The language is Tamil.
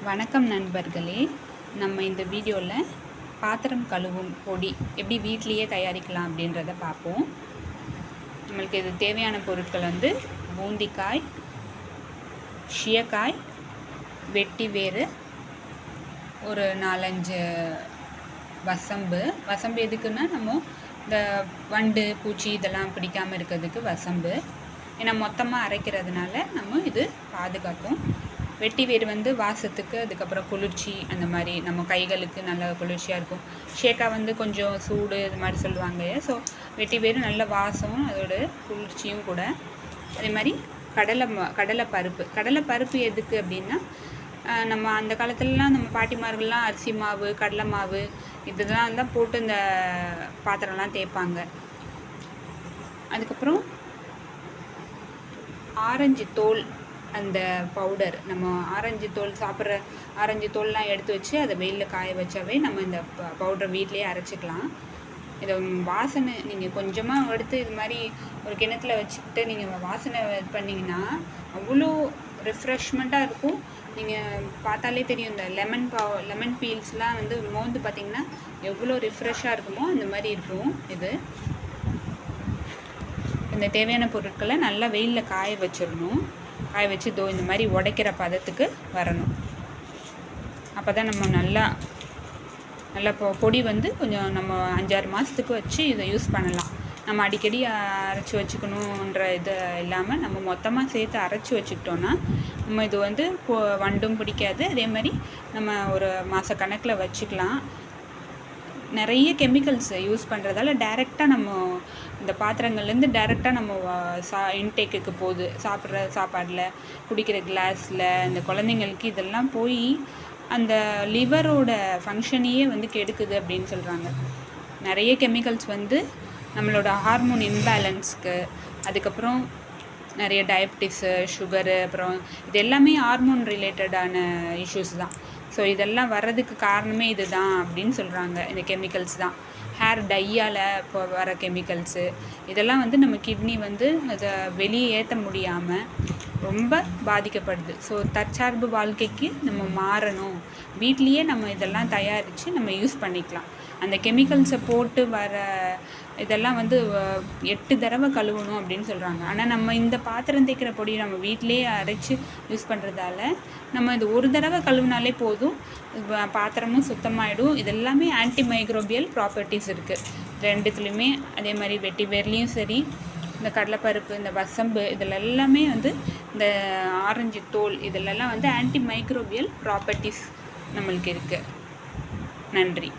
வணக்கம் நண்பர்களே. நம்ம இந்த வீடியோவில் பாத்திரம் கழுவும் பொடி எப்படி வீட்டிலையே தயாரிக்கலாம் அப்படின்றத பார்ப்போம். நம்மளுக்கு இது தேவையான பொருட்கள் பூந்திக்காய், சீயக்காய், வெட்டி வேறு, ஒரு 4-5 வசம்பு. வசம்பு எதுக்குன்னா நம்ம இந்த வண்டு பூச்சி இதெல்லாம் பிடிக்காமல் இருக்கிறதுக்கு வசம்பு. ஏன்னா மொத்தமாக அரைக்கிறதுனால நம்ம இது பாதுகாக்கும். வெட்டி வேர் வாசத்துக்கு, அதுக்கப்புறம் குளிர்ச்சி, அந்த மாதிரி நம்ம கைகளுக்கு நல்ல குளிர்ச்சியாக இருக்கும். ஷேக்காய் கொஞ்சம் சூடு இது மாதிரி சொல்லுவாங்க. ஸோ வெட்டி வேர் நல்ல வாசம், அதோட குளிர்ச்சியும் கூட. அதே மாதிரி கடலை பருப்பு எதுக்கு அப்படின்னா, நம்ம அந்த காலத்துலலாம் நம்ம பாட்டிமார்கள்லாம் அரிசி மாவு, கடலை மாவு இதெல்லாம் தான் போட்டு இந்த பாத்திரம்லாம் தேய்ப்பாங்க. அதுக்கப்புறம் ஆரஞ்சு தோல், அந்த பவுடர், நம்ம ஆரஞ்சு தோல் சாப்பிட்ற ஆரஞ்சு தோல்லாம் எடுத்து வச்சு அதை வெயிலில் காய வச்சாவே நம்ம இந்த பவுடரை வீட்டிலையே அரைச்சிக்கலாம். இதை வாசனை நீங்கள் கொஞ்சமாக எடுத்து இது மாதிரி ஒரு கிணத்துல வச்சுக்கிட்டு நீங்கள் வாசனை இது பண்ணிங்கன்னா அவ்வளோ ரிஃப்ரெஷ்மெண்ட்டாக இருக்கும். நீங்கள் பார்த்தாலே தெரியும், இந்த லெமன் பீல்ஸ்லாம் மோந்து பார்த்திங்கன்னா எவ்வளோ ரிஃப்ரெஷ்ஷாக இருக்குமோ அந்த மாதிரி இருக்கும். இது இந்த தேவையான பொருட்களை நல்லா வெயிலில் காய வச்சிடணும். காய வச்சு இந்த மாதிரி உடைக்கிற பதத்துக்கு வரணும். அப்போ தான் நம்ம நல்லா பொடி கொஞ்சம் நம்ம 5-6 மாதத்துக்கு வச்சு இதை யூஸ் பண்ணலாம். நம்ம அடிக்கடி அரைச்சி வச்சுக்கணுன்ற இது இல்லாமல் நம்ம மொத்தமாக சேர்த்து அரைச்சி வச்சுக்கிட்டோன்னா நம்ம இது வண்டும் பிடிக்காது. அதே மாதிரி நம்ம ஒரு மாதக்கணக்கில் வச்சுக்கலாம். நிறைய கெமிக்கல்ஸ் யூஸ் பண்ணுறதால டைரெக்டாக நம்ம இந்த பாத்திரங்கள்லேருந்து டைரெக்டாக நம்ம இன்டேக்குக்கு போகுது. சாப்பிட்ற சாப்பாடில், குடிக்கிற கிளாஸில், இந்த குழந்தைங்களுக்கு இதெல்லாம் போய் அந்த லிவரோட ஃபங்க்ஷனையே கெடுக்குது அப்படின்னு சொல்கிறாங்க. நிறைய கெமிக்கல்ஸ் நம்மளோட ஹார்மோன் இம்பேலன்ஸ்க்கு, அதுக்கப்புறம் நிறைய டயபிட்டிஸு, சுகரு, அப்புறம் இது எல்லாமே ஹார்மோன் ரிலேட்டடான இஷ்யூஸ் தான். ஸோ இதெல்லாம் வர்றதுக்கு காரணமே இது தான் அப்படின்னு சொல்கிறாங்க. இந்த கெமிக்கல்ஸ் தான். ஹேர் டையால் இப்போ வர கெமிக்கல்ஸு இதெல்லாம் நம்ம கிட்னி அதை வெளியே ஏற்ற முடியாமல் ரொம்ப பாதிக்கப்படுது. ஸோ தற்சார்பு வாழ்க்கைக்கு நம்ம மாறணும். வீட்லேயே நம்ம இதெல்லாம் தயாரித்து நம்ம யூஸ் பண்ணிக்கலாம். அந்த கெமிக்கல்ஸை போட்டு வர இதெல்லாம் 8 தடவை கழுவணும் அப்படின்னு சொல்கிறாங்க. ஆனால் நம்ம இந்த பாத்திரம் தேய்க்கிற பொடி நம்ம வீட்டிலேயே அரைச்சி யூஸ் பண்ணுறதால நம்ம இது ஒரு தடவை கழுவினாலே போதும், பாத்திரமும் சுத்தமாகிடும். இதெல்லாமே ஆன்டி மைக்ரோபியல் ப்ராப்பர்ட்டிஸ் இருக்குது ரெண்டுத்துலேயுமே. அதே மாதிரி வெட்டி வேர்லேயும் சரி, இந்த கடலைப்பருப்பு, இந்த வசம்பு இதில் எல்லாமே இந்த ஆரஞ்சு தோல் இதிலெல்லாம் ஆன்டி மைக்ரோபியல் ப்ராப்பர்ட்டிஸ் நம்மளுக்கு இருக்குது. நன்றி.